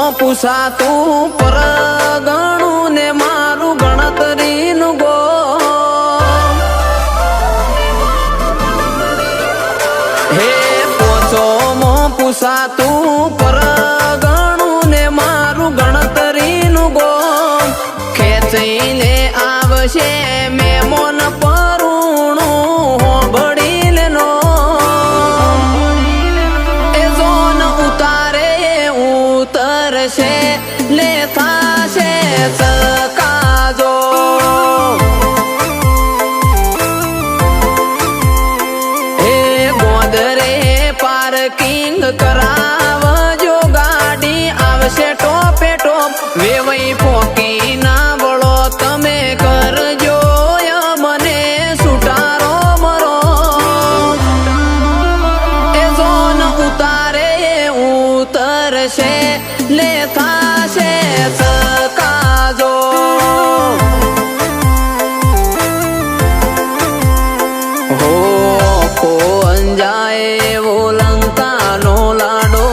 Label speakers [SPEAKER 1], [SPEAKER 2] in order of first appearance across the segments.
[SPEAKER 1] પૂછાતું પરગણું ને મારું ગણતરીનું ગો હે પોચોમો પૂછાતું પરગણું ને મારું ગણતરીનું ગો ખેંચીને આવશે મેમોન પરુણું હોબળીને નો એ જોન ઉતારે ઉતરશે લે થાશે સકાજો હે ગોદરે પાર્કિંગ કરાવજો ગાડી આવશે ટોપે ટોપ વેવઈ પોકી ના વળો તમે કરજો મને સુટારો મરો એ જોન ઉતારે ઉતરશે લે થાશે સકાજો હો કો અંજાય એવો લંકાનો લાડો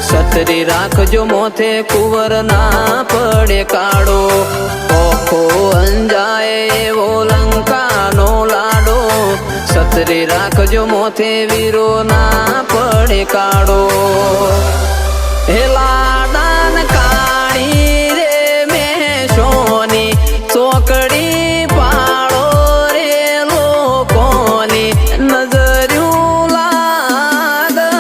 [SPEAKER 1] છત્રી રાખજો મોથે કુંવર ના પડે કાળો ઓખો અંજાય એવો લંકાનો લાડો છત્રી રાખજો મોથે વીરો ના પડે કાળો હે લાડાન કાળી રે મેં સોની ચોકડી પાળો રે લોકોની નજર્યું લાગશે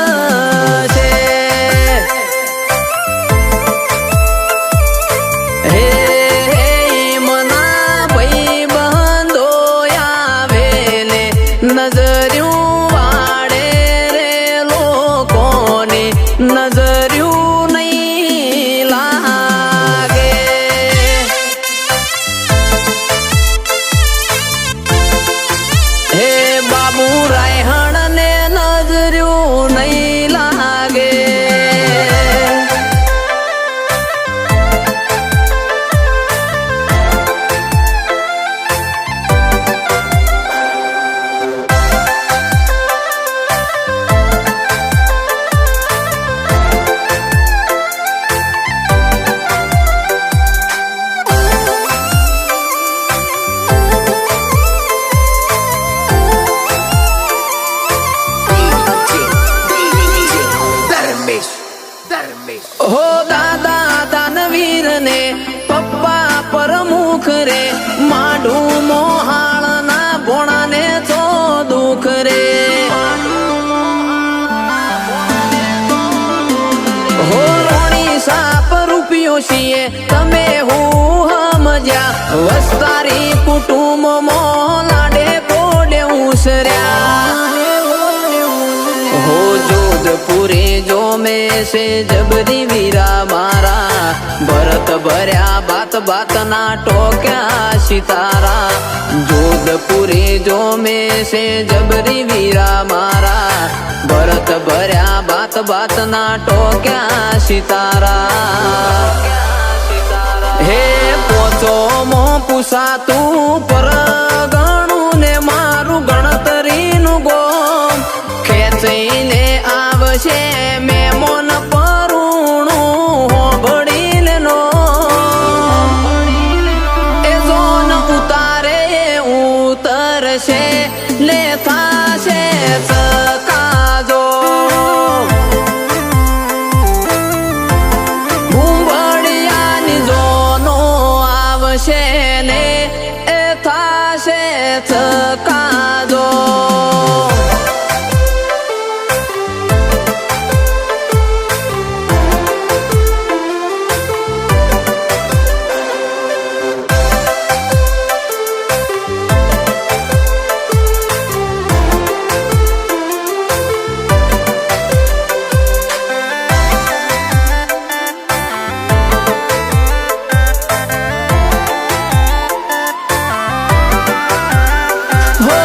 [SPEAKER 1] હે મના ભાઈ બંધો આવે ને નજર્યું વાળે રે લોકોની નજર્યું નહીં લાગે હે બાબુ રાયહણ ને નજર્યું નહીં લાગે હો દાદા દાનવીર ને પપ્પા પરમુખ રે માઢું મોહાળ ના ભોણા ને તો દુખ રે હો રોણી સાપ રૂપિયો છીએ તમે હું સમજ્યા વસ્તારી કુટુંબ મો લાડે કોડે ઉસર્યા हो जोधपुरे जो में से जबरी वीरा मारा भरत भर्या बात बात ना टोक्या सितारा जोधपुरे जो में से जबरी वीरा मारा भरत भर्या बात बात ना टोक्या सितारा हे पोचो मो पूछाતું પરગણું ને મારું ગણતરીનું ગો ખેંચીને આવશે મેમોન પરુણું હોબળીને નો એ જોન ઉતારે ઉતરશે લે થાશે સકાજો ભૂંભળિયાની જોનો આવશે ને એ થાશે સકાજો हो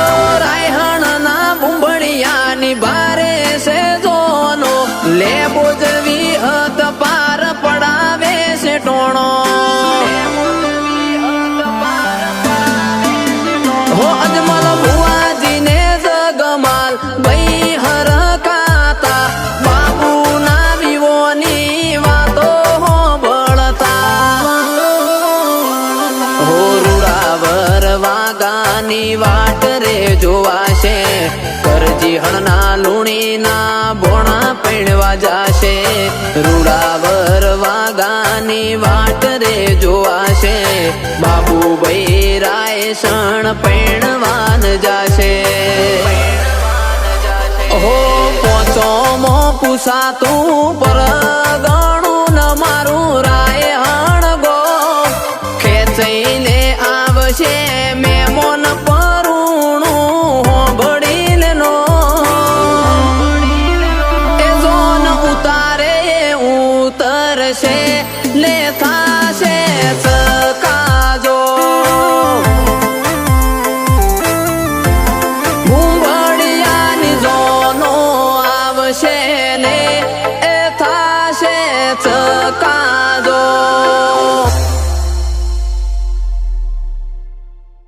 [SPEAKER 1] વાગાની વાટ રે જોવાશે બાબુભાઈ રાય શણ પૈણવાન જાશે હો પોચોમો પૂછાતું પર ગણું ન મારું રાય હણગો ખેંચઈને આવશે મેમોન પરુણું હોબડી લેનો એ જોન ઉતારે ઉતરશે લે થાશે સકાજો ભૂંગળિયાની જોનો આવશે ને